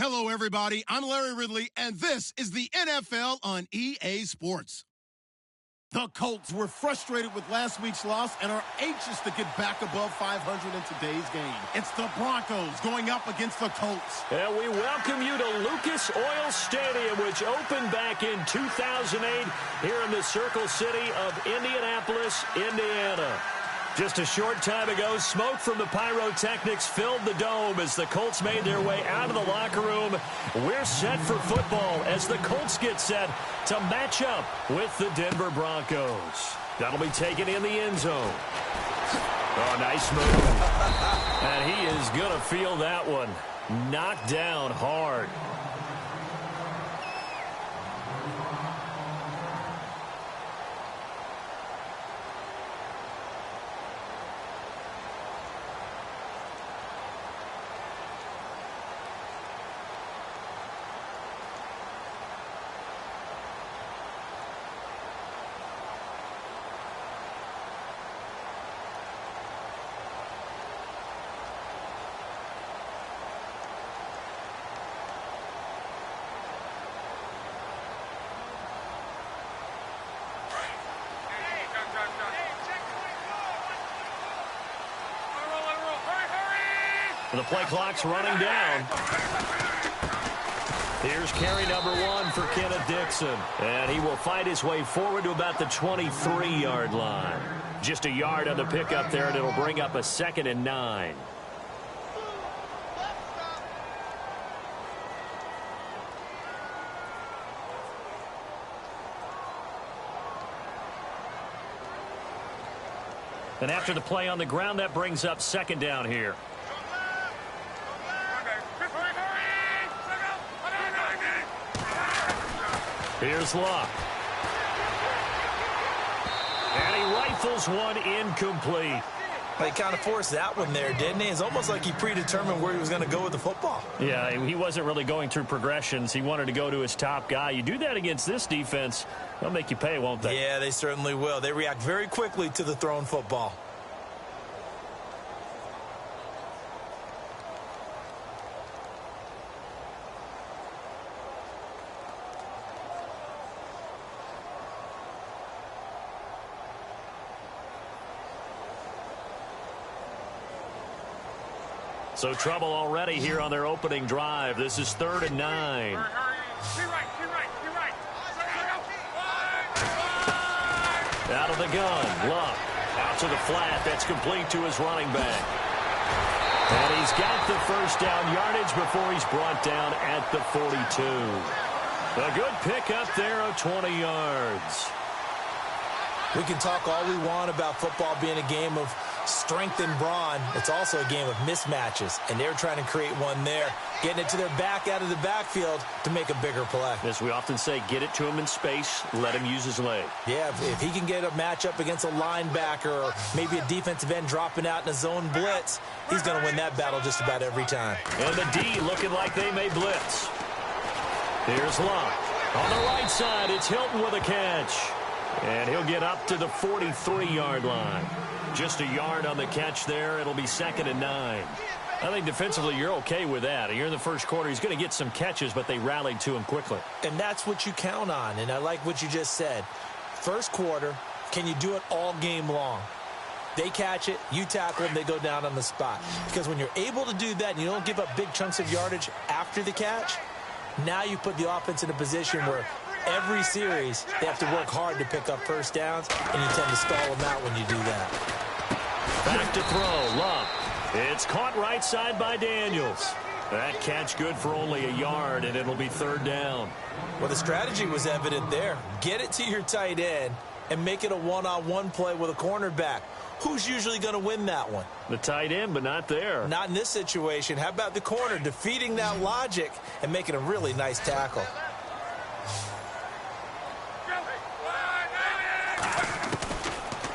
Hello, everybody. I'm Larry Ridley, and this is the NFL on EA Sports. The Colts were frustrated with last week's loss and are anxious to get back above 500 in today's game. It's the Broncos going up against the Colts. And we welcome you to Lucas Oil Stadium, which opened back in 2008 here in the Circle City of Indianapolis, Indiana. Just a short time ago, smoke from the pyrotechnics filled the dome as the Colts made their way out of the locker room. We're set for football as the Colts get set to match up with the Denver Broncos. That'll be taken in the end zone. Oh, nice move. And he is going to feel that one. Knocked down hard. The play clock's running down. Here's carry number 1 for Kenneth Dixon. And he will fight his way forward to about the 23-yard line. Just a yard on the pickup there, and it'll bring up a 2nd and 9. And after the play on the ground, that brings up 2nd down here. Here's Luck. And he rifles one incomplete. He kind of forced that one there, didn't he? It's almost like he predetermined where he was going to go with the football. Yeah, he wasn't really going through progressions. He wanted to go to his top guy. You do that against this defense, they'll make you pay, won't they? Yeah, they certainly will. They react very quickly to the thrown football. So trouble already here on their opening drive. This is 3rd and 9. Out of the gun. Luck. Out to the flat. That's complete to his running back. And he's got the first down yardage before he's brought down at the 42. A good pickup there of 20 yards. We can talk all we want about football being a game of strength and brawn. It's also a game of mismatches, and they're trying to create one there, getting it to their back out of the backfield to make a bigger play. As we often say, get it to him in space, let him use his leg. Yeah, if he can get a matchup against a linebacker or maybe a defensive end dropping out in a zone blitz, he's going to win that battle just about every time. And the D looking like they may blitz. Here's Luck. On the right side, it's Hilton with a catch. And he'll get up to the 43-yard line. Just a yard on the catch there. It'll be 2nd and 9. I think defensively you're okay with that. Here in the first quarter, he's going to get some catches, but they rallied to him quickly. And that's what you count on, and I like what you just said. First quarter, can you do it all game long? They catch it, you tackle them, they go down on the spot. Because when you're able to do that and you don't give up big chunks of yardage after the catch, now you put the offense in a position where every series they have to work hard to pick up first downs, and you tend to stall them out when you do that. Back to throw, Luck. It's caught right side by Daniels. That catch good for only a yard, and it'll be 3rd down. Well, the strategy was evident there. Get it to your tight end and make it a one-on-one play with a cornerback. Who's usually going to win that one? The tight end, but not there. Not in this situation. How about the corner defeating that logic and making a really nice tackle?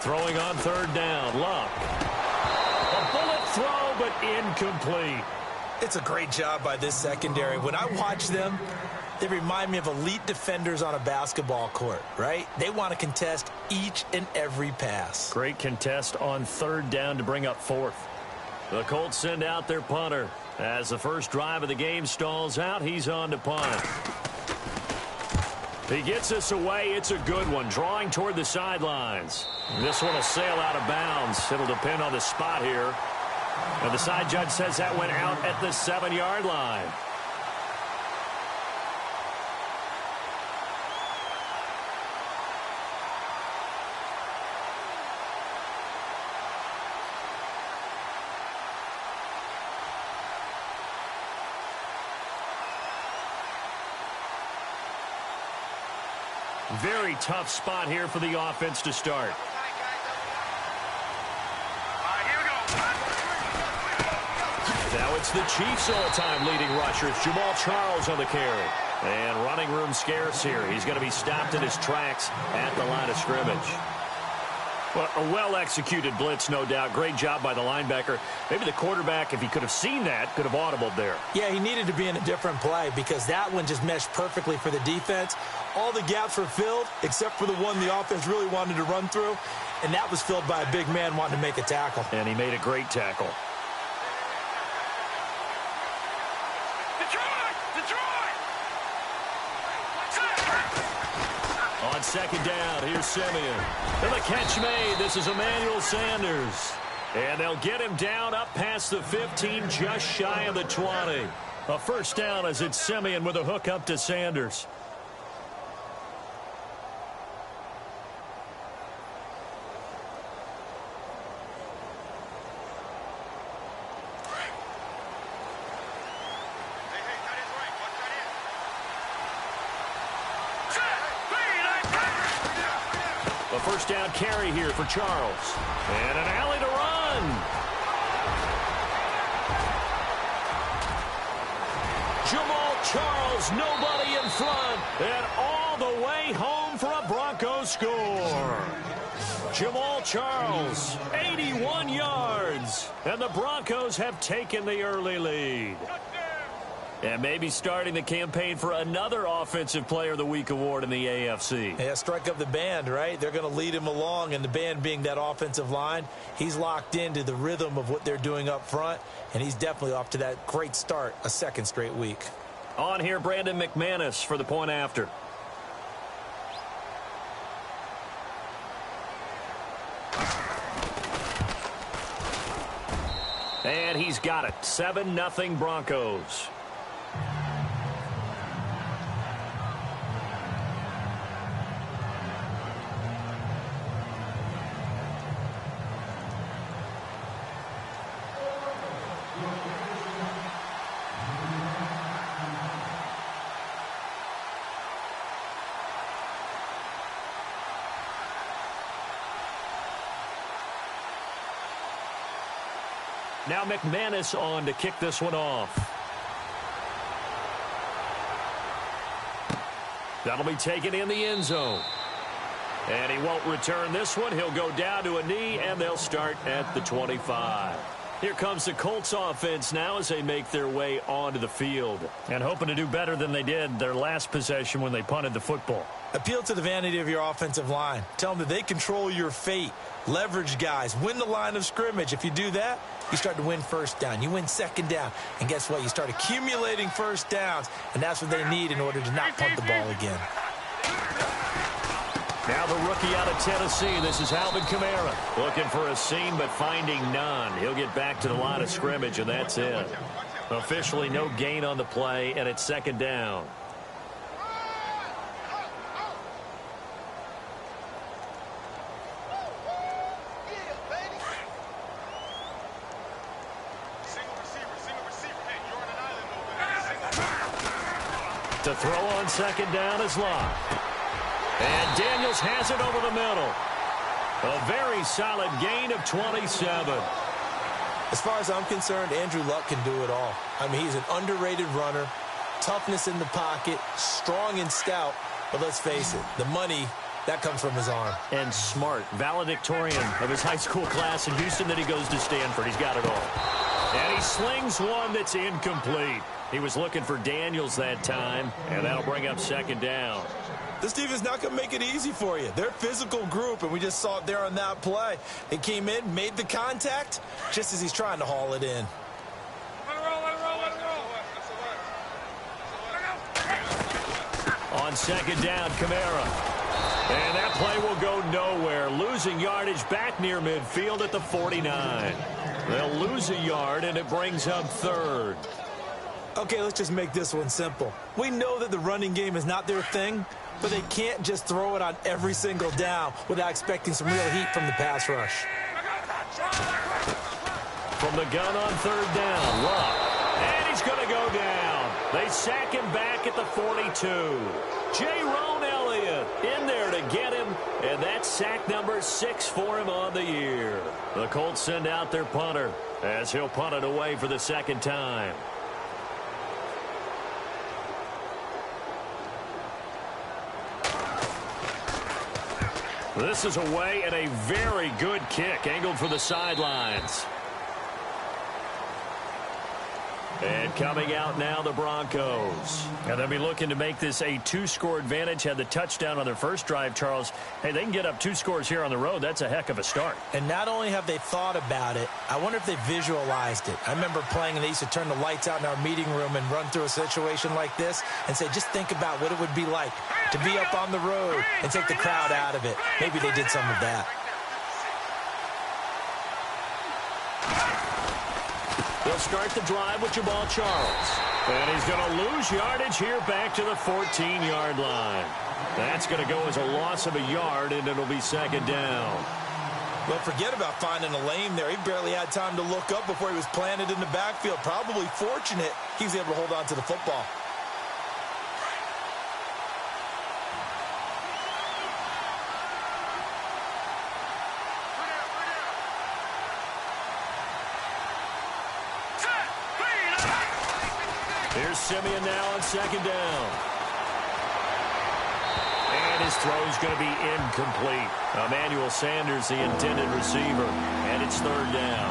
Throwing on 3rd down, Luck. A bullet throw, but incomplete. It's a great job by this secondary. When I watch them, they remind me of elite defenders on a basketball court, right? They want to contest each and every pass. Great contest on 3rd down to bring up 4th. The Colts send out their punter. As the first drive of the game stalls out, he's on to punt. He gets this away. It's a good one, drawing toward the sidelines. This one will sail out of bounds. It'll depend on the spot here. And the side judge says that went out at the 7-yard line. Very tough spot here for the offense to start. Now it's the Chiefs' all-time leading rushers, Jamal Charles on the carry. And running room scarce here. He's going to be stopped in his tracks at the line of scrimmage. Well, a well-executed blitz, no doubt. Great job by the linebacker. Maybe the quarterback, if he could have seen that, could have audibled there. Yeah, he needed to be in a different play because that one just meshed perfectly for the defense. All the gaps were filled except for the one the offense really wanted to run through, and that was filled by a big man wanting to make a tackle. And he made a great tackle. On second down, here's Simeon. And the catch made. This is Emmanuel Sanders. And they'll get him down up past the 15, just shy of the 20. A first down as it's Simeon with a hook up to Sanders. A first down carry here for Charles. And an alley to run. Jamal Charles, nobody in front. And all the way home for a Broncos score. Jamal Charles, 81 yards. And the Broncos have taken the early lead. And maybe starting the campaign for another Offensive Player of the Week award in the AFC. Yeah, strike up the band, right? They're going to lead him along, and the band being that offensive line, he's locked into the rhythm of what they're doing up front, and he's definitely off to that great start, a second straight week. On here, Brandon McManus for the point after. And he's got it. 7-0 Broncos. Now McManus on to kick this one off. That'll be taken in the end zone. And he won't return this one. He'll go down to a knee, and they'll start at the 25. Here comes the Colts offense now as they make their way onto the field. And hoping to do better than they did their last possession when they punted the football. Appeal to the vanity of your offensive line. Tell them that they control your fate. Leverage guys. Win the line of scrimmage. If you do that, you start to win first down. You win second down. And guess what? You start accumulating first downs. And that's what they need in order to not punt the ball again. Now the rookie out of Tennessee. This is Alvin Kamara. Looking for a seam, but finding none. He'll get back to the line of scrimmage, and that's it. Officially no gain on the play, and it's second down. To throw on second down is Locke. And Daniels has it over the middle. A very solid gain of 27. As far as I'm concerned, Andrew Luck can do it all. I mean, he's an underrated runner, toughness in the pocket, strong and stout. But let's face it, the money, that comes from his arm. And smart, valedictorian of his high school class in Houston, then he goes to Stanford. He's got it all. And he slings one that's incomplete. He was looking for Daniels that time, and that'll bring up second down. This defense is not going to make it easy for you. They're a physical group, and we just saw it there on that play. They came in, made the contact, just as he's trying to haul it in. On second down, Kamara. And that play will go nowhere. Losing yardage back near midfield at the 49. They'll lose a yard, and it brings up third. Okay, let's just make this one simple. We know that the running game is not their thing, but they can't just throw it on every single down without expecting some real heat from the pass rush. From the gun on third down, Luck. And he's going to go down. They sack him back at the 42. Jerome Elliott in there to get him, and that's sack number 6 for him on the year. The Colts send out their punter as he'll punt it away for the second time. This is away and a very good kick angled for the sidelines. And coming out now, the Broncos. And they'll be looking to make this a 2-score advantage. Had the touchdown on their first drive, Charles. Hey, they can get up 2 scores here on the road. That's a heck of a start. And not only have they thought about it, I wonder if they visualized it. I remember playing, and they used to turn the lights out in our meeting room and run through a situation like this and say, just think about what it would be like to be up on the road and take the crowd out of it. Maybe they did some of that. They'll start the drive with Jamal Charles. And he's going to lose yardage here back to the 14-yard line. That's going to go as a loss of a yard, and it'll be second down. Well, forget about finding a lane there. He barely had time to look up before he was planted in the backfield. Probably fortunate he was able to hold on to the football. Here's Simeon now on second down. And his throw's going to be incomplete. Emmanuel Sanders, the intended receiver. And it's third down.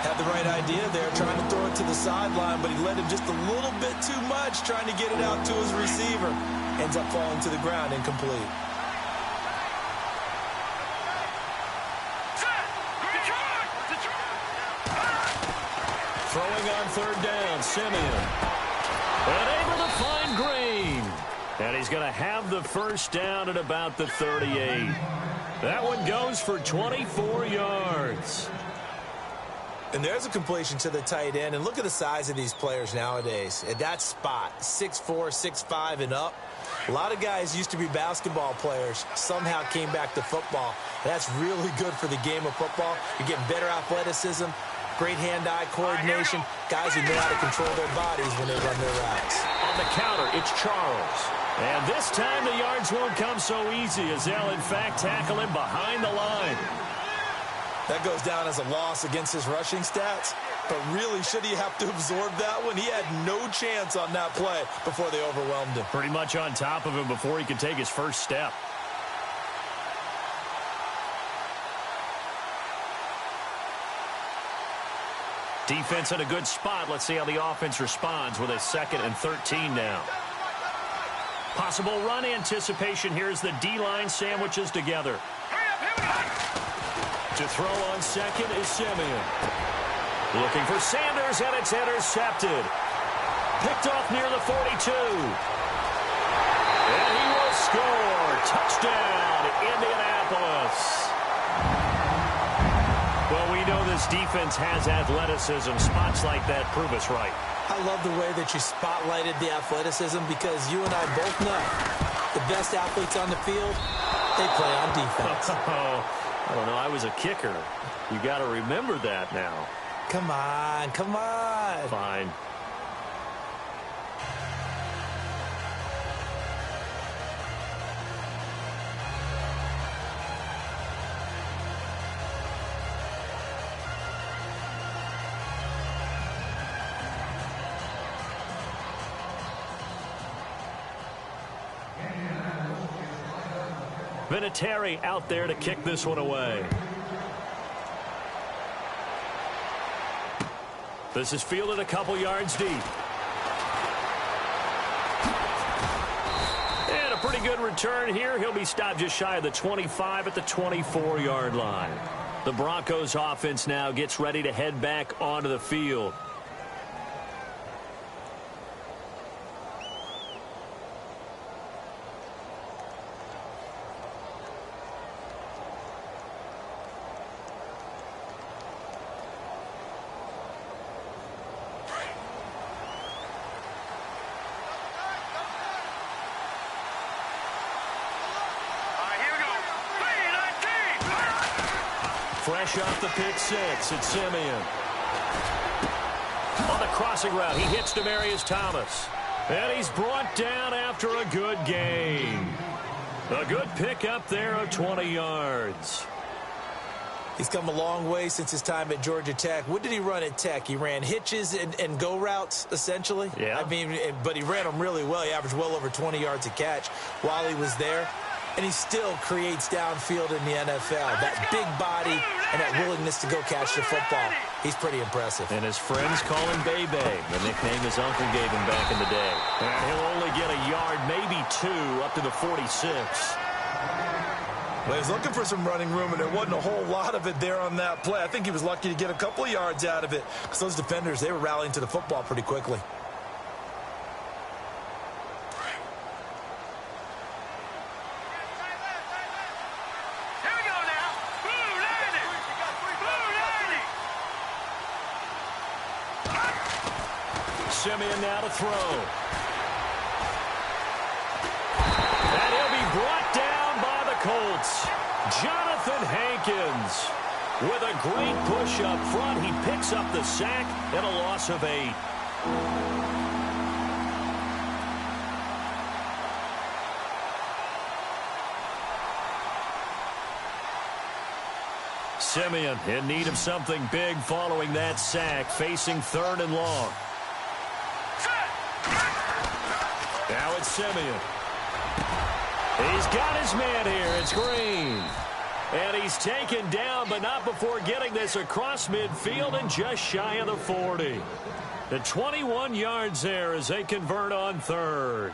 Had the right idea there, trying to throw it to the sideline, but he led him just a little bit too much, trying to get it out to his receiver. Ends up falling to the ground, incomplete. Throwing on third down, Simeon. And able to find Green. And he's going to have the first down at about the 38. That one goes for 24 yards. And there's a completion to the tight end. And look at the size of these players nowadays. At that spot, 6'4", 6'5", and up. A lot of guys used to be basketball players. Somehow came back to football. That's really good for the game of football. You're getting better athleticism. Great hand-eye coordination. Guys who know how to control their bodies when they run their routes. On the counter, it's Charles. And this time the yards won't come so easy as they'll, in fact, tackle him behind the line. That goes down as a loss against his rushing stats. But really, should he have to absorb that one? He had no chance on that play before they overwhelmed him. Pretty much on top of him before he could take his first step. Defense in a good spot. Let's see how the offense responds with a 2nd and 13 now. Possible run anticipation. Here's the D-line sandwiches together. To throw on second is Simeon. Looking for Sanders, and it's intercepted. Picked off near the 42. And he will score. Touchdown, Indianapolis. Well, we know this defense has athleticism. Spots like that prove us right. I love the way that you spotlighted the athleticism because you and I both know the best athletes on the field, they play on defense. I don't know. I was a kicker. You got to remember that now. Come on, come on. Fine. Vinatieri out there to kick this one away. This is fielded a couple yards deep. And a pretty good good return here. He'll be stopped just shy of the 25 at the 24-yard line. The Broncos offense now gets ready to head back onto the field. Fresh off the pick six, it's Simeon. On the crossing route, he hits Demaryius Thomas. And he's brought down after a good gain. A good pickup there of 20 yards. He's come a long way since his time at Georgia Tech. What did he run at Tech? He ran hitches and go routes, essentially. Yeah. I mean, but he ran them really well. He averaged well over 20 yards a catch while he was there. And he still creates downfield in the NFL. That big body and that willingness to go catch the football. He's pretty impressive. And his friends call him Bebe, the nickname his uncle gave him back in the day. And he'll only get a yard, maybe two, up to the 46. Well, he was looking for some running room, and there wasn't a whole lot of it there on that play. I think he was lucky to get a couple of yards out of it because those defenders, they were rallying to the football pretty quickly. Simeon now to throw. And he'll be brought down by the Colts. Jonathan Hankins with a great push up front. He picks up the sack and a loss of 8. Simeon in need of something big following that sack, facing 3rd and long. Now it's Simeon. He's got his man here. It's Green. And he's taken down, but not before getting this across midfield and just shy of the 40. The 21 yards there as they convert on 3rd.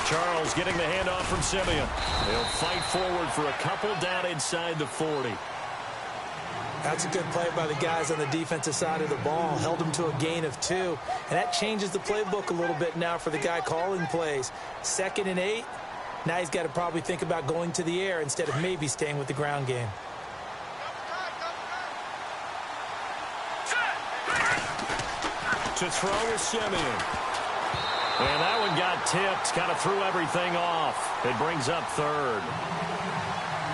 Charles getting the handoff from Simeon. They'll fight forward for a couple down inside the 40. That's a good play by the guys on the defensive side of the ball. Held him to a gain of 2. And that changes the playbook a little bit now for the guy calling plays. 2nd and 8. Now he's got to probably think about going to the air instead of maybe staying with the ground game. To throw is Simeon. And that one got tipped, kind of threw everything off. It brings up 3rd.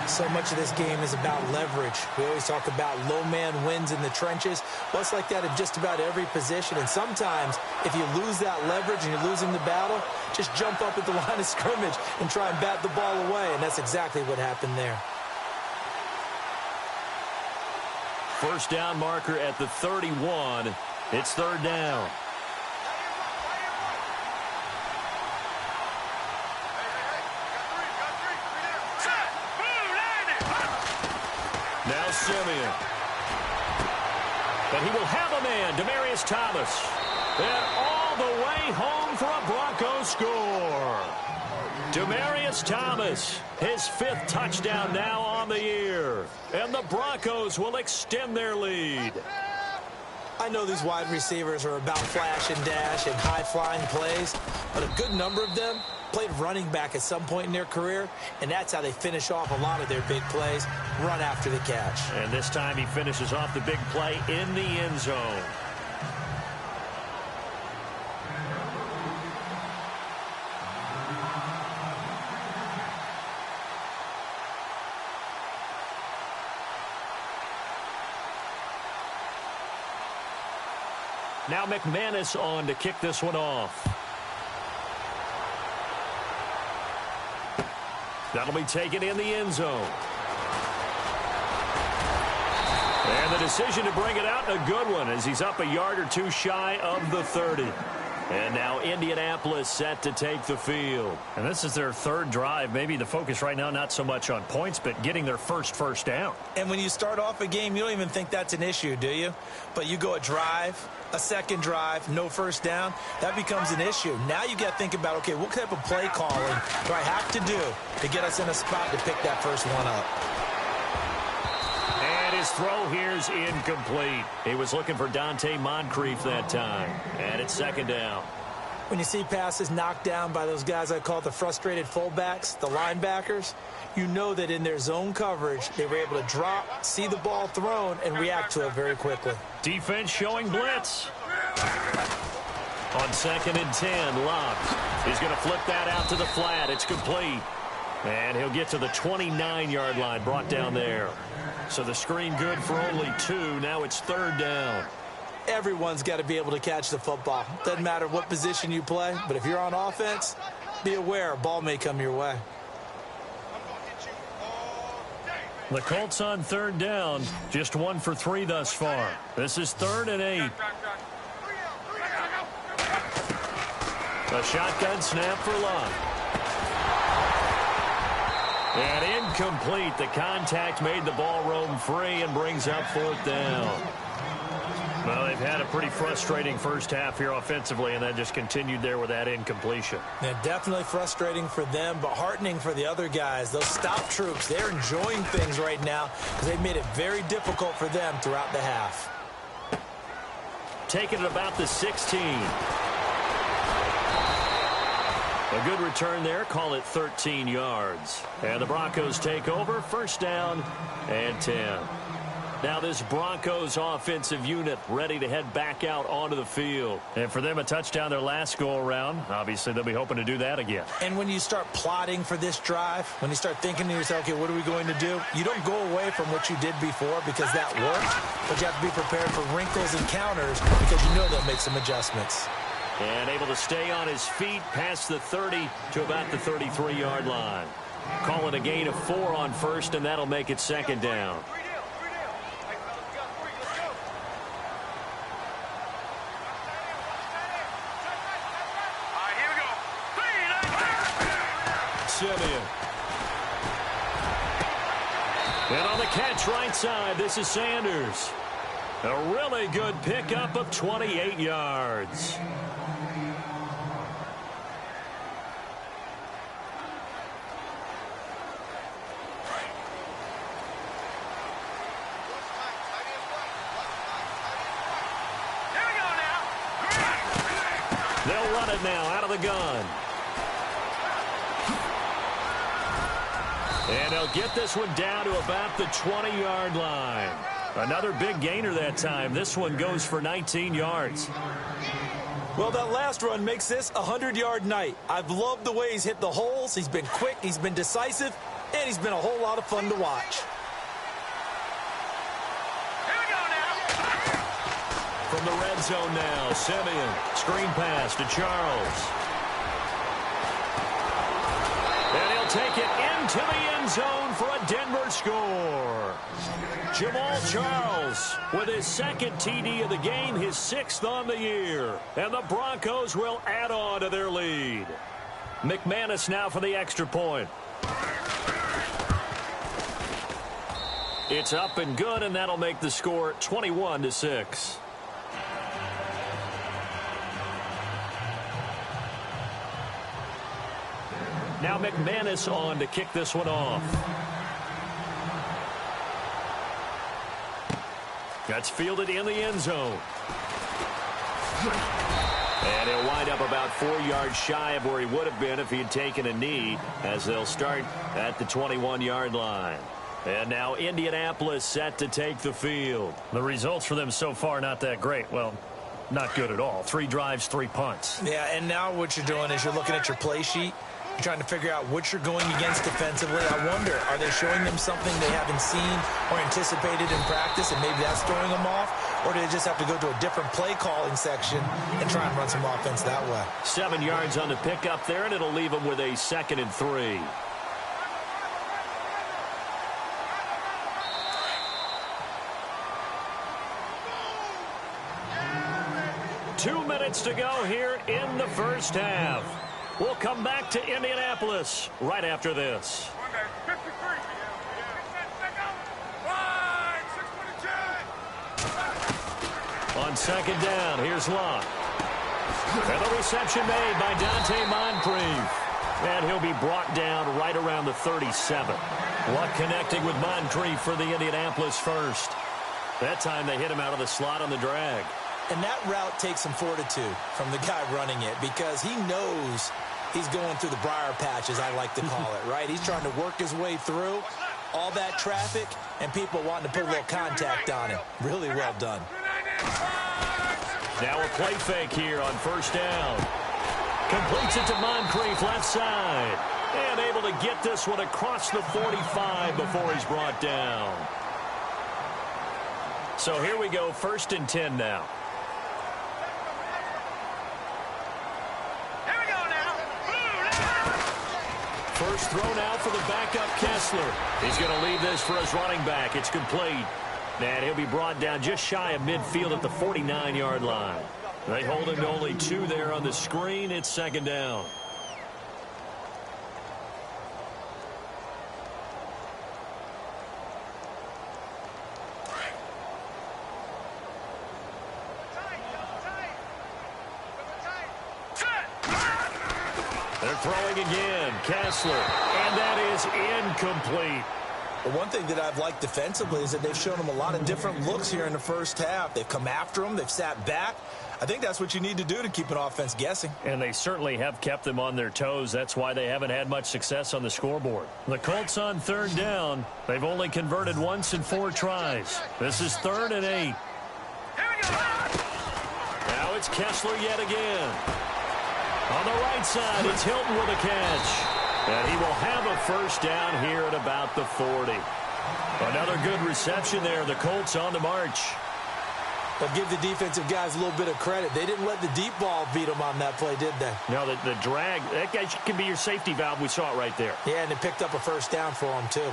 So much of this game is about leverage. We always talk about low man wins in the trenches. Well, it's like that in just about every position. And sometimes, if you lose that leverage and you're losing the battle, just jump up at the line of scrimmage and try and bat the ball away. And that's exactly what happened there. First down marker at the 31. It's 3rd down. Now Simeon. But he will have a man, Demaryius Thomas. And all the way home for a Broncos score. Demaryius Thomas, his 5th touchdown now on the year. And the Broncos will extend their lead. I know these wide receivers are about flash and dash and high-flying plays, but a good number of them played running back at some point in their career, and that's how they finish off a lot of their big plays, run after the catch. And this time he finishes off the big play in the end zone. Now McManus on to kick this one off. That'll be taken in the end zone. And the decision to bring it out, a good one, as he's up a yard or two shy of the 30. And now Indianapolis set to take the field. And this is their third drive. Maybe the focus right now not so much on points, but getting their first down. And when you start off a game, you don't even think that's an issue, do you? But you go a drive, a second drive, no first down, that becomes an issue. Now you got to think about, okay, what type of play calling do I have to do to get us in a spot to pick that first one up? And his throw here's incomplete. He was looking for Dante Moncrief that time. And it's second down. When you see passes knocked down by those guys I call the frustrated fullbacks, the linebackers, you know that in their zone coverage, they were able to drop, see the ball thrown, and react to it very quickly. Defense showing blitz. On 2nd and 10, Locke. He's going to flip that out to the flat. It's complete. And he'll get to the 29-yard line, brought down there. So the screen good for only 2. Now it's 3rd down. Everyone's got to be able to catch the football. Doesn't matter what position you play, but if you're on offense, be aware a ball may come your way. The Colts on 3rd down, just 1 for 3 thus far. This is 3rd and 8. A shotgun snap for Locke. And incomplete. The contact made the ball roam free and brings up 4th down. Well, they've had a pretty frustrating first half here offensively, and then just continued there with that incompletion. Yeah, definitely frustrating for them, but heartening for the other guys. Those stop troops, they're enjoying things right now because they've made it very difficult for them throughout the half. Taking it about the 16. A good return there. Call it 13 yards. And the Broncos take over. 1st down and 10. Now this Broncos offensive unit ready to head back out onto the field. And for them, a touchdown their last go-around. Obviously, they'll be hoping to do that again. And when you start plotting for this drive, when you start thinking to yourself, okay, what are we going to do? You don't go away from what you did before because that worked, but you have to be prepared for wrinkles and counters because you know they'll make some adjustments. And able to stay on his feet past the 30 to about the 33-yard line. Call it a gain of 4 on 1st, and that'll make it 2nd down. Simeon. And on the catch right side, this is Sanders. A really good pickup of 28 yards. They'll run it now out of the gun. And they'll get this one down to about the 20-yard line. Another big gainer that time. This one goes for 19 yards. Well, that last run makes this a 100-yard night. I've loved the way he's hit the holes. He's been quick, he's been decisive, and he's been a whole lot of fun to watch. Here we go now. From the red zone now, Simeon. Screen pass to Charles. And he'll take it into the end zone for a Denver score. Jamal Charles with his 2nd TD of the game, his 6th on the year. And the Broncos will add on to their lead. McManus now for the extra point. It's up and good, and that'll make the score 21-6. Now McManus on to kick this one off. That's fielded in the end zone. And he'll wind up about 4 yards shy of where he would have been if he had taken a knee, as they'll start at the 21-yard line. And now Indianapolis set to take the field. The results for them so far not that great. Well, not good at all. 3 drives, 3 punts. Yeah, and now what you're doing is you're looking at your play sheet. You're trying to figure out what you're going against defensively. I wonder, are they showing them something they haven't seen or anticipated in practice, and maybe that's throwing them off? Or do they just have to go to a different play calling section and try and run some offense that way? 7 yards on the pickup there, and it'll leave them with a 2nd and 3. 2 minutes to go here in the first half. We'll come back to Indianapolis right after this. On second down, here's Luck. And the reception made by Dante Moncrief. And he'll be brought down right around the 37. Luck connecting with Moncrief for the Indianapolis first. That time they hit him out of the slot on the drag. And that route takes some fortitude from the guy running it because he knows he's going through the briar patch, as I like to call it, right? He's trying to work his way through all that traffic and people wanting to put a little contact on him. Really well done. Now a play fake here on first down. Completes it to Moncrief left side. And able to get this one across the 45 before he's brought down. So here we go, 1st and 10 now. Here we go now. First throw now for the backup Kessler. He's going to leave this for his running back. It's complete. And he'll be brought down just shy of midfield at the 49-yard line. They hold him to only 2 there on the screen. It's second down. They're throwing again. Kessler. And that is incomplete. But one thing that I've liked defensively is that they've shown him a lot of different looks here in the first half. They've come after him. They've sat back. I think that's what you need to do to keep an offense guessing. And they certainly have kept them on their toes. That's why they haven't had much success on the scoreboard. The Colts on third down. They've only converted once in 4 tries. This is 3rd and 8. Here we go. Now it's Kessler yet again. On the right side, it's Hilton with a catch. And he will have a first down here at about the 40. Another good reception there. The Colts on the march. But give the defensive guys a little bit of credit. They didn't let the deep ball beat them on that play, did they? No, the drag, that guy can be your safety valve. We saw it right there. Yeah, and they picked up a first down for him, too.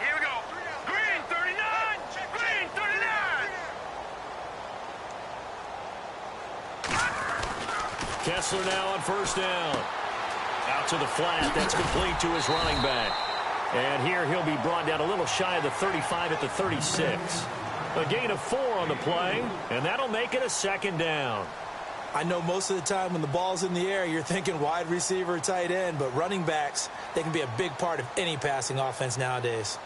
Here we go. Green 39. Green 39. Kessler now on first down. Out to the flat. That's complete to his running back. And here he'll be brought down a little shy of the 35 at the 36. A gain of 4 on the play, and that'll make it a second down. I know most of the time when the ball's in the air, you're thinking wide receiver, tight end, but running backs, they can be a big part of any passing offense nowadays.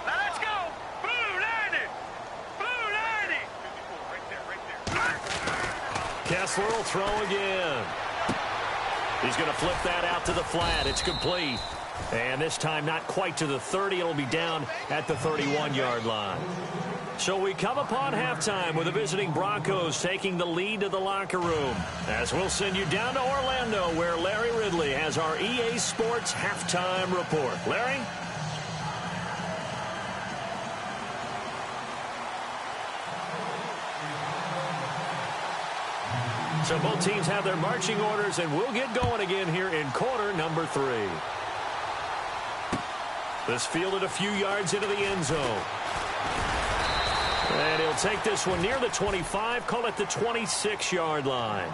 Let's go. Blue 90. Blue 90. Right there. Kessler will throw again. He's going to flip that out to the flat. It's complete. And this time not quite to the 30. It'll be down at the 31-yard line. So we come upon halftime with the visiting Broncos taking the lead to the locker room. As we'll send you down to Orlando where Larry Ridley has our EA Sports halftime report. Larry? So both teams have their marching orders, and we'll get going again here in quarter number 3. This fielded a few yards into the end zone. And he'll take this one near the 25, call it the 26-yard line.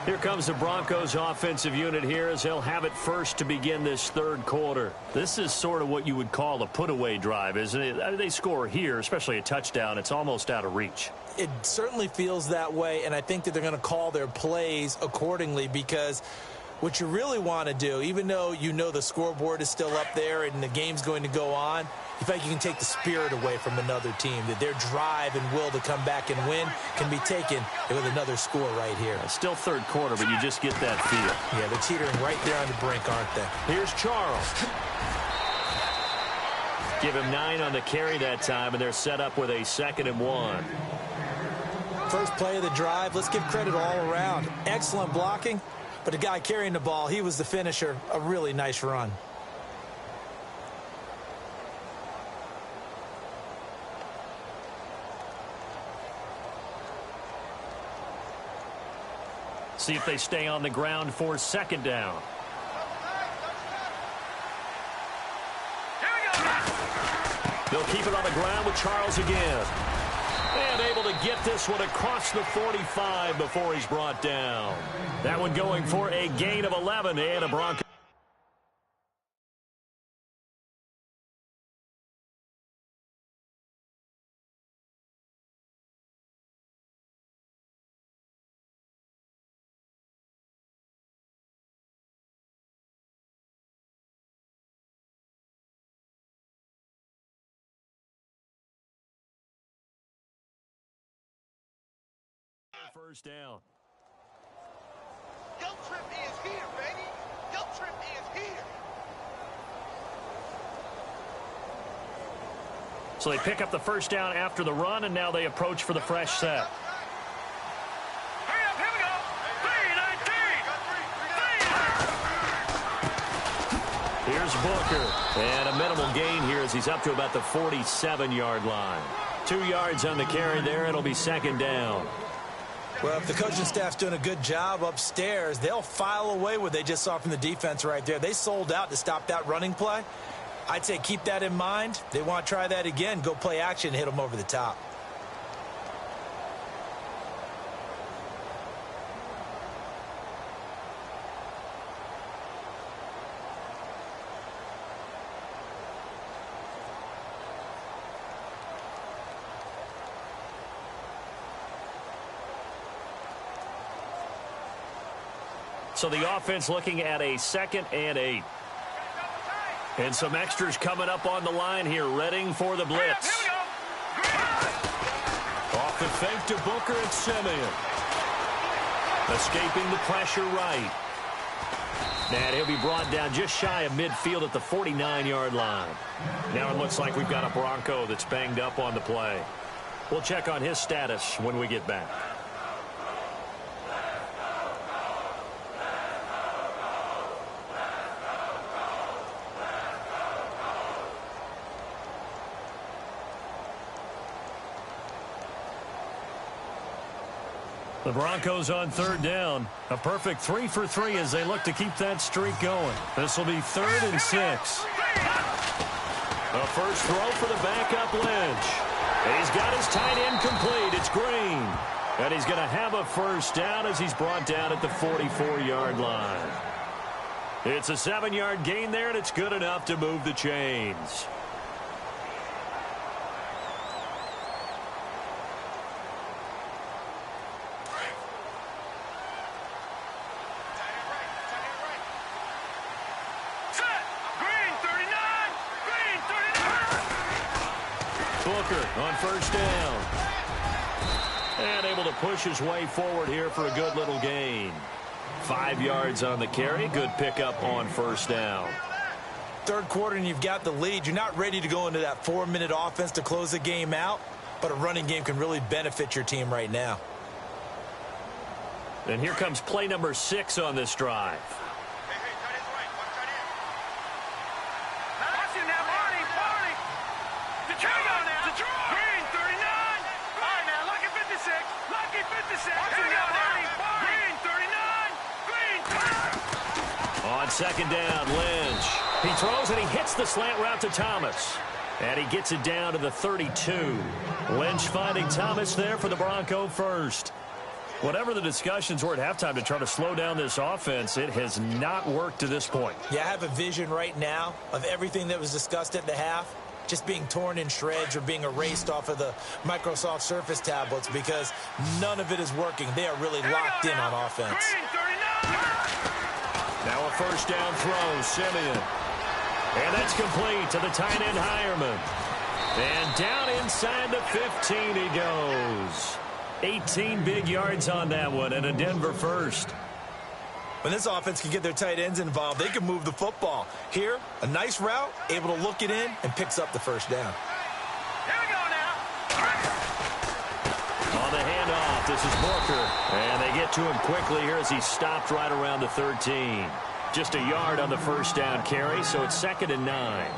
Here comes the Broncos offensive unit here as they'll have it first to begin this third quarter. This is sort of what you would call a put-away drive, isn't it? I mean, they score here, especially a touchdown. It's almost out of reach. It certainly feels that way, and I think that they're going to call their plays accordingly because what you really want to do, even though you know the scoreboard is still up there and the game's going to go on, you feel like you can take the spirit away from another team, that their drive and will to come back and win can be taken with another score right here. It's still third quarter, but you just get that feel. Yeah, they're teetering right there on the brink, aren't they? Here's Charles. Give him 9 on the carry that time, and they're set up with a 2nd and 1. First play of the drive, let's give credit all around. Excellent blocking, but the guy carrying the ball, he was the finisher. A really nice run. See if they stay on the ground for 2nd down. They'll keep it on the ground with Charles again. And able to get this one across the 45 before he's brought down. That one going for a gain of 11 and a Bronco. First down. Guilt trip is here, baby. Guilt trip is here. So they pick up the first down after the run, and now they approach for the fresh set. Hurry up, here we go. Here's Booker. And a minimal gain here as he's up to about the 47-yard line. 2 yards on the carry there. It'll be 2nd down. Well, if the coaching staff's doing a good job upstairs, they'll file away what they just saw from the defense right there. They sold out to stop that running play. I'd say keep that in mind. They want to try that again. Go play action, hit them over the top. So the offense looking at a 2nd and 8. And some extras coming up on the line here, readying for the blitz. Off the fake to Booker and Simeon. Escaping the pressure right. And he'll be brought down just shy of midfield at the 49-yard line. Now it looks like we've got a Bronco that's banged up on the play. We'll check on his status when we get back. The Broncos on 3rd down. A perfect 3 for 3 as they look to keep that streak going. This will be 3rd and 6. A first throw for the backup Lynch. He's got his tight end complete. It's Green. And he's going to have a first down as he's brought down at the 44-yard line. It's a 7-yard gain there, and it's good enough to move the chains. On first down. And able to push his way forward here for a good little gain. 5 yards on the carry. Good pickup on first down. 3rd quarter and you've got the lead. You're not ready to go into that 4-minute offense to close the game out, but a running game can really benefit your team right now. And here comes play number 6 on this drive. On 2nd down, Lynch. He throws and he hits the slant route to Thomas. And he gets it down to the 32. Lynch finding Thomas there for the Bronco first. Whatever the discussions were at halftime to try to slow down this offense, it has not worked to this point. Yeah, I have a vision right now of everything that was discussed at the half just being torn in shreds or being erased off of the Microsoft Surface tablets because none of it is working. They are really locked in on offense. Now a first down throw, Simeon. And that's complete to the tight end Hireman. And down inside the 15 he goes. 18 big yards on that one and a Denver first. When this offense can get their tight ends involved, they can move the football. Here, a nice route, able to look it in, and picks up the first down. Here we go now. On the handoff, this is Booker. And they get to him quickly here as he stopped right around the 13. Just a yard on the first down carry, so it's 2nd and 9.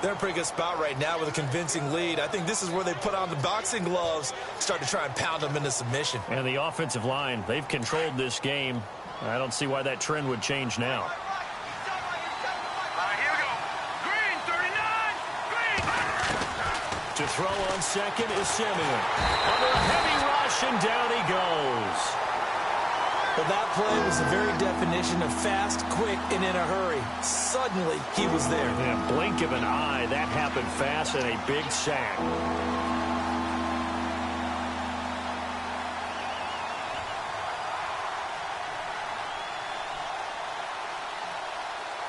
They're in a pretty good spot right now with a convincing lead. I think this is where they put on the boxing gloves, start to try and pound them into submission. And the offensive line, they've controlled this game. I don't see why that trend would change now. All right, here we go. Green, 39. Green. To throw on second is Simeon. Under a heavy rush, and down he goes. But that play was the very definition of fast, quick, and in a hurry. Suddenly, he was there. In a blink of an eye, that happened fast, and a big sack.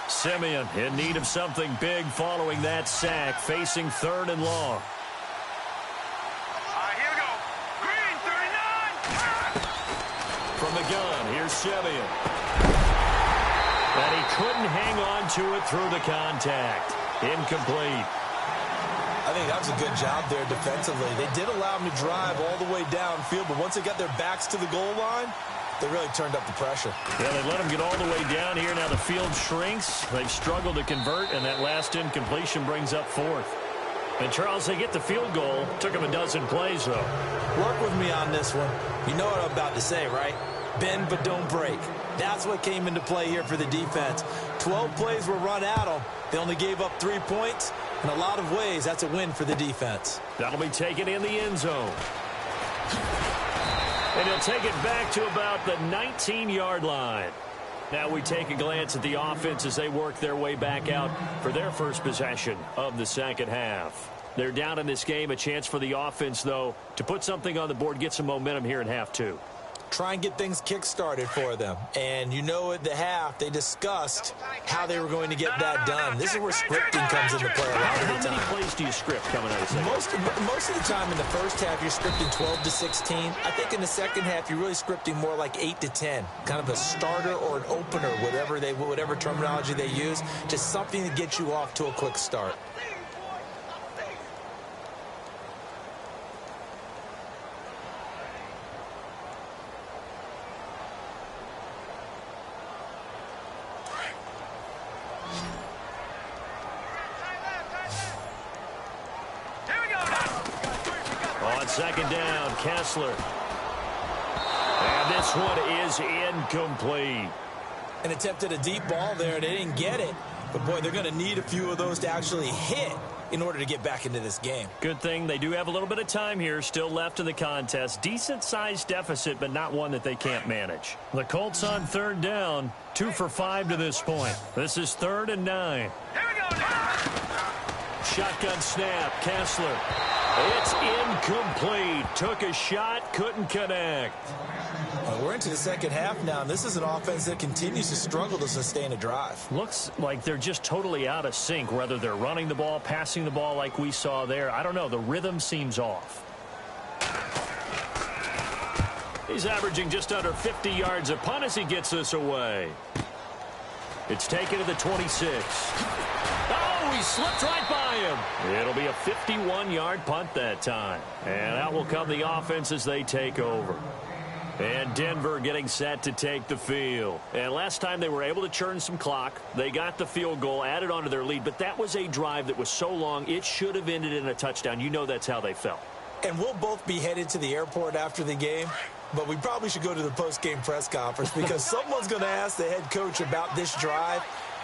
Simeon in need of something big following that sack, facing 3rd and long. All right, here we go. Green, 39. From the gun, here's Simeon. And he couldn't hang on to it through the contact. Incomplete. I think that was a good job there defensively. They did allow him to drive all the way downfield, but once they got their backs to the goal line, they really turned up the pressure. Yeah, they let him get all the way down here. Now the field shrinks. They've struggled to convert, and that last incompletion brings up 4th. And, Charles, they get the field goal. Took them a dozen plays, though. Work with me on this one. You know what I'm about to say, right? Bend but don't break. That's what came into play here for the defense. 12 plays were run at them. They only gave up 3 points. In a lot of ways, that's a win for the defense. That'll be taken in the end zone. And he'll take it back to about the 19-yard line. Now we take a glance at the offense as they work their way back out for their first possession of the second half. They're down in this game. A chance for the offense, though, to put something on the board, get some momentum here in half 2. Try and get things kick-started for them. And you know at the half, they discussed how they were going to get that done. This is where scripting comes into play a lot of the time. How many plays do you script coming out of the second? Most of the time in the first half, you're scripting 12 to 16. I think in the second half, you're really scripting more like 8 to 10. Kind of a starter or an opener, whatever terminology they use. Just something to get you off to a quick start. Second down, Kessler. And this one is incomplete. And attempted a deep ball there. They didn't get it. But, boy, they're going to need a few of those to actually hit in order to get back into this game. Good thing they do have a little bit of time here still left in the contest. Decent-sized deficit, but not one that they can't manage. The Colts on 3rd down, 2 for 5 to this point. This is 3rd and 9. Here we go now. Shotgun snap, Kessler. It's incomplete. Took a shot, couldn't connect. We're into the second half now, and this is an offense that continues to struggle to sustain a drive. Looks like they're just totally out of sync, whether they're running the ball, passing the ball like we saw there. I don't know. The rhythm seems off. He's averaging just under 50 yards a punt as he gets this away. It's taken to the 26. Oh, he slipped right by him. It'll be a 51-yard punt that time. And out will come the offense as they take over. And Denver getting set to take the field. And last time they were able to churn some clock. They got the field goal, added on to their lead. But that was a drive that was so long, it should have ended in a touchdown. You know that's how they felt. And we'll both be headed to the airport after the game. But we probably should go to the post-game press conference because someone's going to ask the head coach about this drive,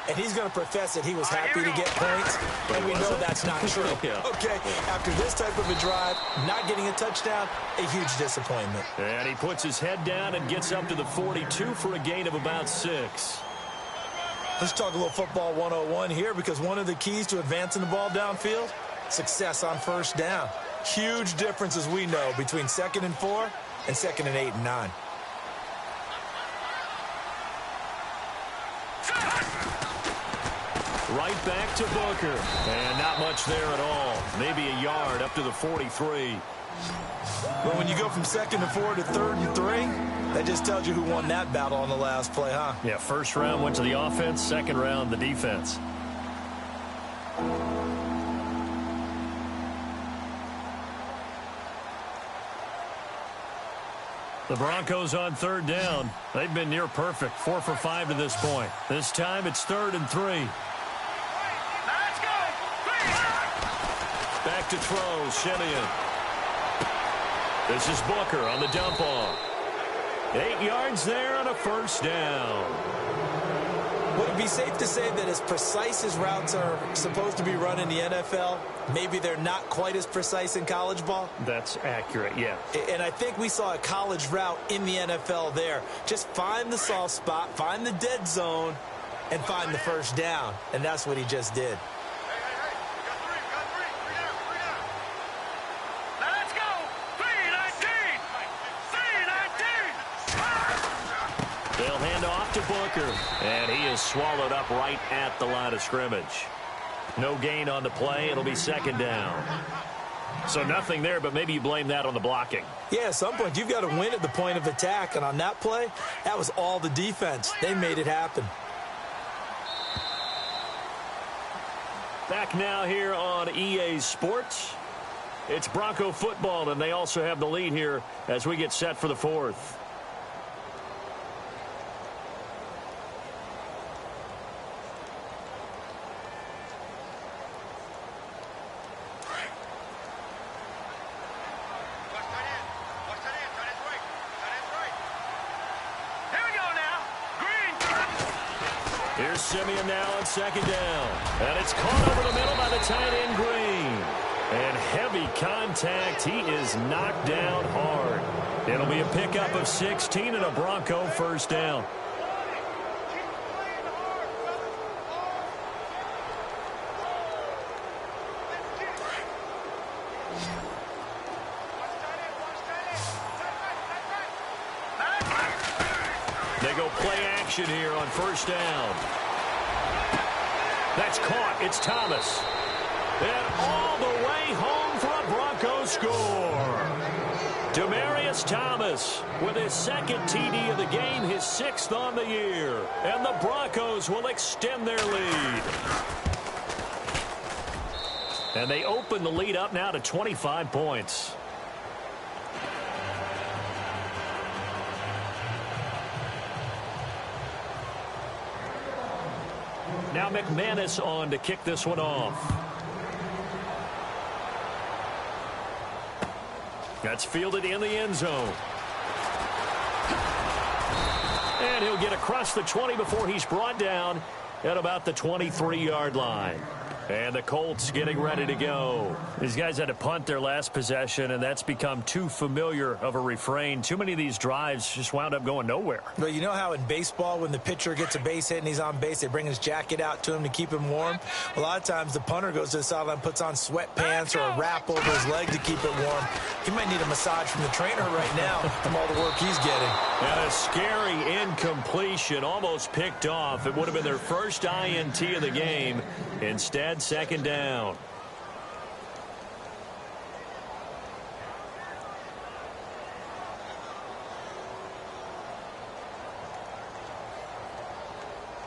and he's going to profess that he was happy to get points, and we know that's not true. Yeah. Okay, after this type of a drive, not getting a touchdown, a huge disappointment. And he puts his head down and gets up to the 42 for a gain of about 6. Let's talk a little football 101 here because one of the keys to advancing the ball downfield, success on first down. Huge difference, as we know, between 2nd and 4 and 2nd and 8 and 9. Right back to Booker. And not much there at all. Maybe a yard up to the 43. Well, when you go from 2nd and 4 to 3rd and 3, that just tells you who won that battle on the last play, huh? Yeah, first round went to the offense, second round the defense. The Broncos on 3rd down. They've been near perfect, 4 for 5 to this point. This time it's 3rd and 3. Let's go. Back to throw, Simeon. This is Booker on the dump off. 8 yards there on a first down. Would it be safe to say that as precise as routes are supposed to be run in the NFL, maybe they're not quite as precise in college ball? That's accurate, yeah. And I think we saw a college route in the NFL there. Just find the soft spot, find the dead zone, and find the first down. And that's what he just did. Let's go. 319. 319. They'll hand off to Booker, and he is swallowed up right at the line of scrimmage. No gain on the play. It'll be 2nd down. So nothing there, but maybe you blame that on the blocking. Yeah, at some point you've got to win at the point of attack, and on that play, that was all the defense. They made it happen. Back now here on EA Sports. It's Bronco football, and they also have the lead here as we get set for the 4th. Here's Simeon now on 2nd down. And it's caught over the middle by the tight end, Green. And heavy contact. He is knocked down hard. It'll be a pickup of 16 and a Bronco first down. They go play action here on first down. That's caught. It's Thomas. And all the way home for a Broncos score. Demaryius Thomas with his 2nd TD of the game, his 6th on the year. And the Broncos will extend their lead. And they open the lead up now to 25 points. Now McManus on to kick this one off. That's fielded in the end zone. And he'll get across the 20 before he's brought down at about the 23-yard line. And the Colts getting ready to go. These guys had to punt their last possession, and that's become too familiar of a refrain. Too many of these drives just wound up going nowhere. But you know how in baseball, when the pitcher gets a base hit and he's on base, they bring his jacket out to him to keep him warm? A lot of times the punter goes to the sideline, puts on sweatpants or a wrap over his leg to keep it warm. He might need a massage from the trainer right now from all the work he's getting. And a scary incompletion, almost picked off. It would have been their first INT of the game. Instead, 2nd down.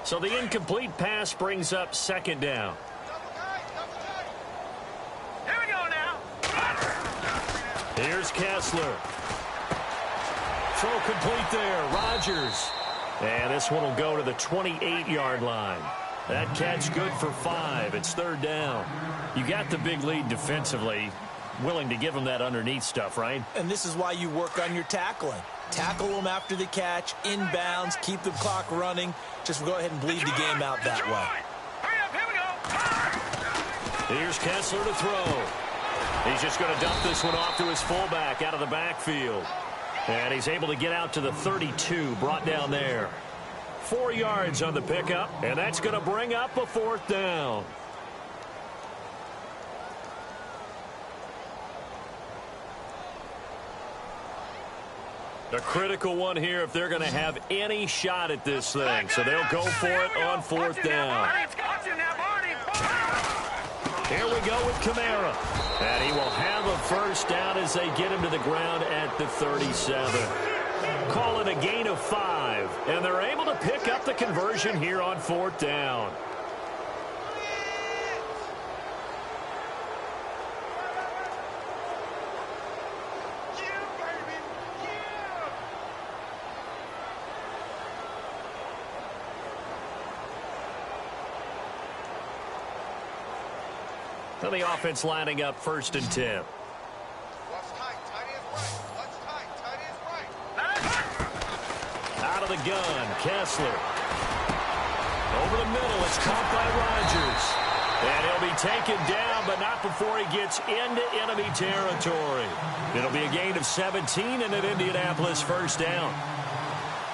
So the incomplete pass brings up 2nd down. Here we go now. Here's Kessler. Throw complete there. Rodgers. And this one will go to the 28-yard line. That catch good for 5. It's 3rd down. You got the big lead defensively. Willing to give them that underneath stuff, right? And this is why you work on your tackling. Tackle them after the catch, inbounds, keep the clock running. Just go ahead and bleed the game out that way. Hurry up, here we go. Here's Kessler to throw. He's just going to dump this one off to his fullback out of the backfield. And he's able to get out to the 32, brought down there. 4 yards on the pickup, and that's going to bring up a 4th down. A critical one here if they're going to have any shot at this thing. So they'll go for it on 4th down. Here we go with Kamara. And he will have a first down as they get him to the ground at the 37. Call it a gain of 5. And they're able to pick up the conversion here on 4th down. So the offense lining up 1st and 10. Out of the gun, Kessler. Over the middle, it's caught by Rodgers. And he'll be taken down, but not before he gets into enemy territory. It'll be a gain of 17 and an Indianapolis 1st down.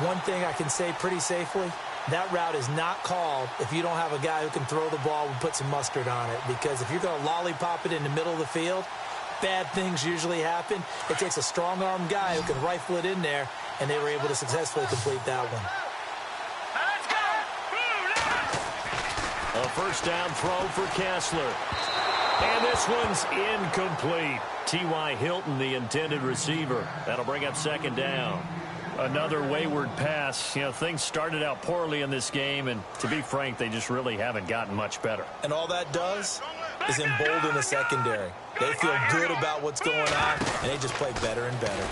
One thing I can say pretty safely, that route is not called if you don't have a guy who can throw the ball and put some mustard on it. Because if you're going to lollipop it in the middle of the field, bad things usually happen. It takes a strong-armed guy who can rifle it in there, and they were able to successfully complete that one. A 1st down throw for Kessler. And this one's incomplete. T.Y. Hilton, the intended receiver. That'll bring up 2nd down. Another wayward pass. You know, things started out poorly in this game, and to be frank, they just really haven't gotten much better. And all that does is embolden the secondary. They feel good about what's going on, and they just play better and better.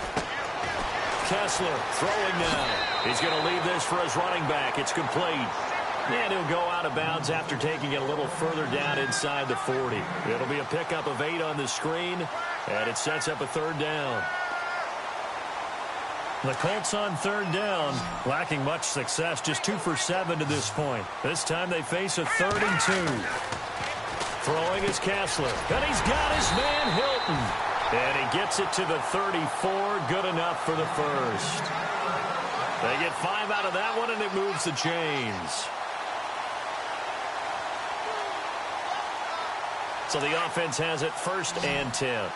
Kessler throwing now. He's going to leave this for his running back. It's complete. And he'll go out of bounds after taking it a little further down inside the 40. It'll be a pickup of 8 on the screen, and it sets up a 3rd down. The Colts on 3rd down, lacking much success, just 2 for 7 to this point. This time they face a 3rd and 2. Throwing is Kessler, and he's got his man Hilton. And he gets it to the 34, good enough for the 1st. They get 5 out of that one, and it moves the chains. So the offense has it 1st and 10.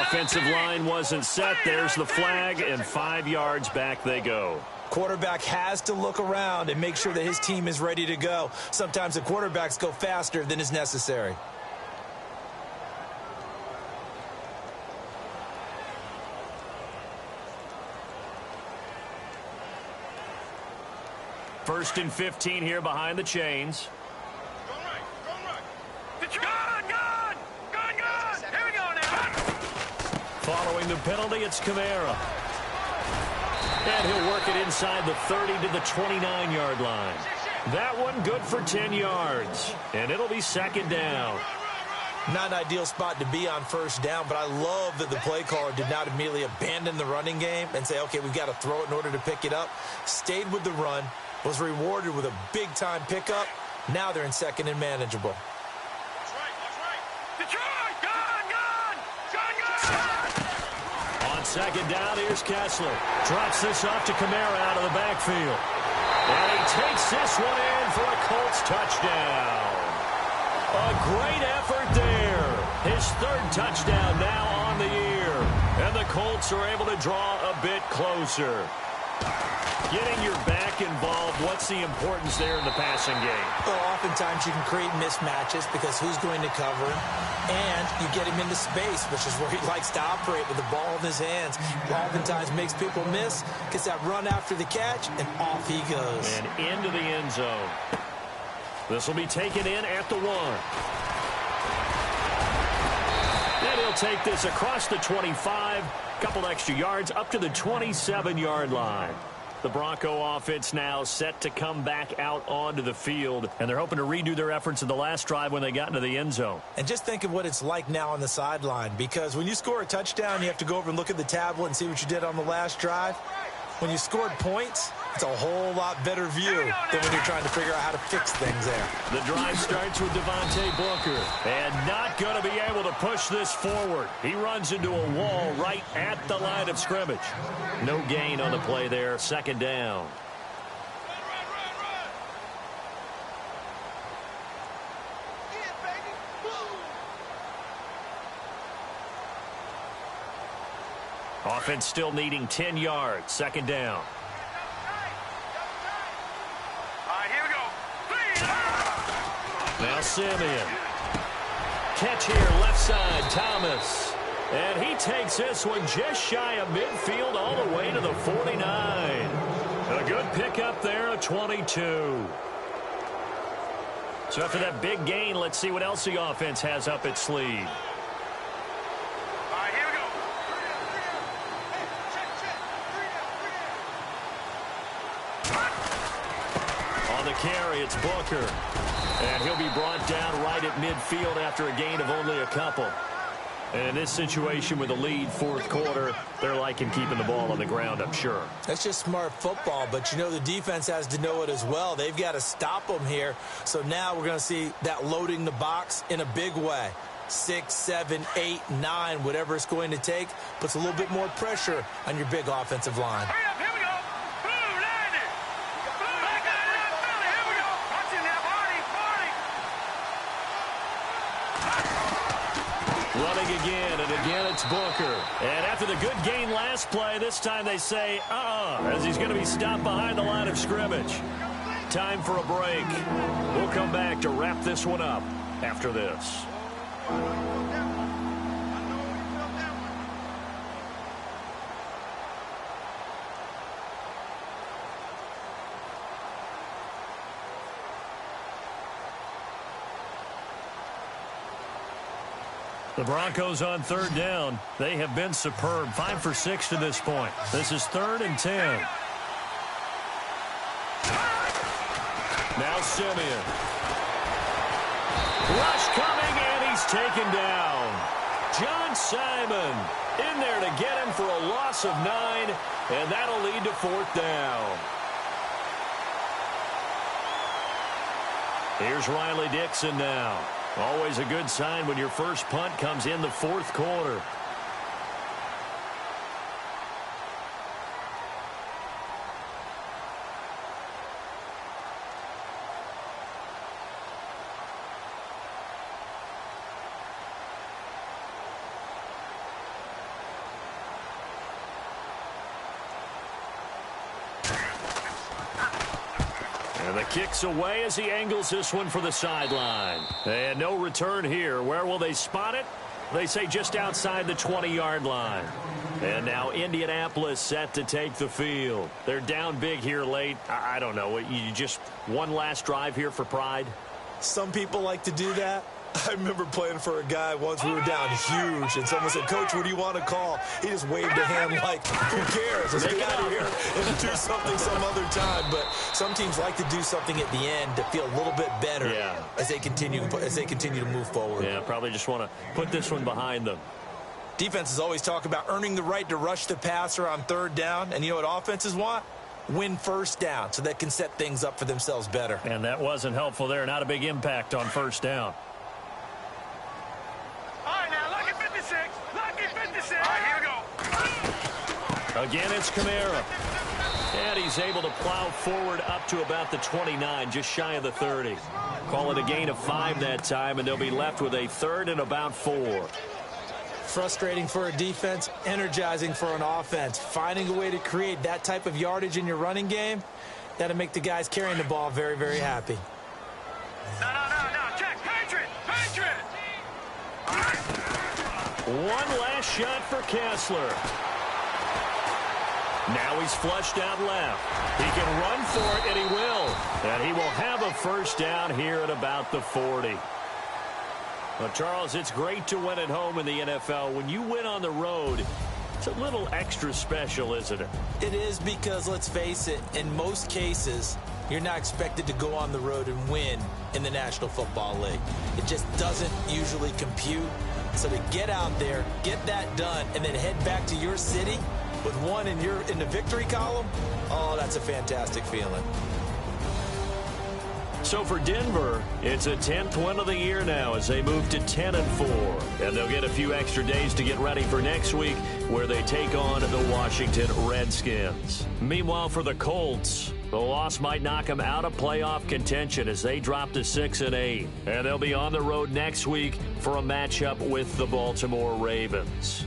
Offensive line wasn't set. There's the flag, and 5 yards back they go. Quarterback has to look around and make sure that his team is ready to go. Sometimes the quarterbacks go faster than is necessary. First and 15 here behind the chains. Following the penalty, it's Kamara. And he'll work it inside the 30 to the 29-yard line. That one good for 10 yards. And it'll be 2nd down. Not an ideal spot to be on 1st down, but I love that the play caller did not immediately abandon the running game and say, okay, we've got to throw it in order to pick it up. Stayed with the run, was rewarded with a big-time pickup. Now they're in 2nd and manageable. That's right. Detroit, gun! On 2nd down, here's Kessler. Drops this off to Kamara out of the backfield. And he takes this one in for a Colts touchdown. A great effort there. His 3rd touchdown now on the year. And the Colts are able to draw a bit closer. Getting your back involved, what's the importance there in the passing game? Well, oftentimes you can create mismatches because who's going to cover him, and you get him into space, which is where he likes to operate with the ball in his hands. Oftentimes makes people miss, gets that run after the catch, and off he goes. And into the end zone. This will be taken in at the 1. And he'll take this across the 25, couple extra yards up to the 27-yard line. The Bronco offense now set to come back out onto the field, and they're hoping to redo their efforts in the last drive when they got into the end zone. And just think of what it's like now on the sideline, because when you score a touchdown, you have to go over and look at the tablet and see what you did on the last drive. When you scored points, it's a whole lot better view than when you're trying to figure out how to fix things there. The drive starts with Devontae Booker, and not going to be able to push this forward. He runs into a wall right at the line of scrimmage. No gain on the play there, 2nd down. Offense still needing 10 yards, 2nd down. All right, here we go. Now Simeon. Catch here, left side, Thomas. And he takes this one just shy of midfield all the way to the 49. A good pickup there, a 22. So after that big gain, let's see what else the offense has up its sleeve. All right, here we go. On the carry, it's Booker. And he'll be brought down right at midfield after a gain of only a couple. And in this situation with a lead fourth quarter, they're liking keeping the ball on the ground, I'm sure. That's just smart football, but you know the defense has to know it as well. They've got to stop them here. So now we're going to see that loading the box in a big way. 6, 7, 8, 9, whatever it's going to take, puts a little bit more pressure on your big offensive line. Hurry up, here we go. Boom, landed. Boom, back out of that belly. Here we go. Watch it now, Barney. Running again, and again it's Booker. And after the good gain last play, this time they say, as he's going to be stopped behind the line of scrimmage. Time for a break. We'll come back to wrap this one up after this. The Broncos on third down. They have been superb. 5 for 6 to this point. This is 3rd and 10. Now Simeon. Rush coming, and he's taken down. John Simon in there to get him for a loss of 9, and that'll lead to 4th down. Here's Riley Dixon now. Always a good sign when your first punt comes in the fourth quarter. And the kick's away as he angles this one for the sideline. And no return here. Where will they spot it? They say just outside the 20-yard line. And now Indianapolis set to take the field. They're down big here late. I don't know. You just one last drive here for pride? Some people like to do that. I remember playing for a guy once. We were down huge, and someone said, "Coach, what do you want to call?" He just waved a hand like, "Who cares? Let's get out of here and do something some other time." But some teams like to do something at the end to feel a little bit better as they continue to move forward. Yeah, probably just want to put this one behind them. Defenses always talk about earning the right to rush the passer on third down, and you know what offenses want? Win first down so they can set things up for themselves better. And that wasn't helpful there. Not a big impact on first down. Again, it's Kamara. And he's able to plow forward up to about the 29, just shy of the 30. Call it a gain of 5 that time, and they'll be left with a 3rd and about 4. Frustrating for a defense, energizing for an offense. Finding a way to create that type of yardage in your running game, that'll make the guys carrying the ball very, very happy. No. Check. Patriot. One last shot for Kessler. Now he's flushed out left. He can run for it, and he will. And he will have a first down here at about the 40. Well, Charles, it's great to win at home in the NFL. When you win on the road, it's a little extra special, isn't it? It is, because, let's face it, in most cases, you're not expected to go on the road and win in the National Football League. It just doesn't usually compute. So to get out there, get that done, and then head back to your city with one in the victory column, oh, that's a fantastic feeling. So for Denver, it's a 10th win of the year now as they move to 10-4. And they'll get a few extra days to get ready for next week, where they take on the Washington Redskins. Meanwhile, for the Colts, the loss might knock them out of playoff contention as they drop to 6-8. And they'll be on the road next week for a matchup with the Baltimore Ravens.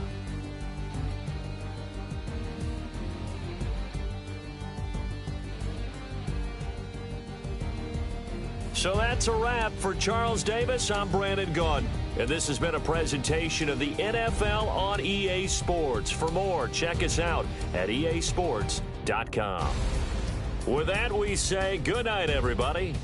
So that's a wrap. For Charles Davis, I'm Brandon Gaudin. And this has been a presentation of the NFL on EA Sports. For more, check us out at easports.com. With that, we say good night, everybody.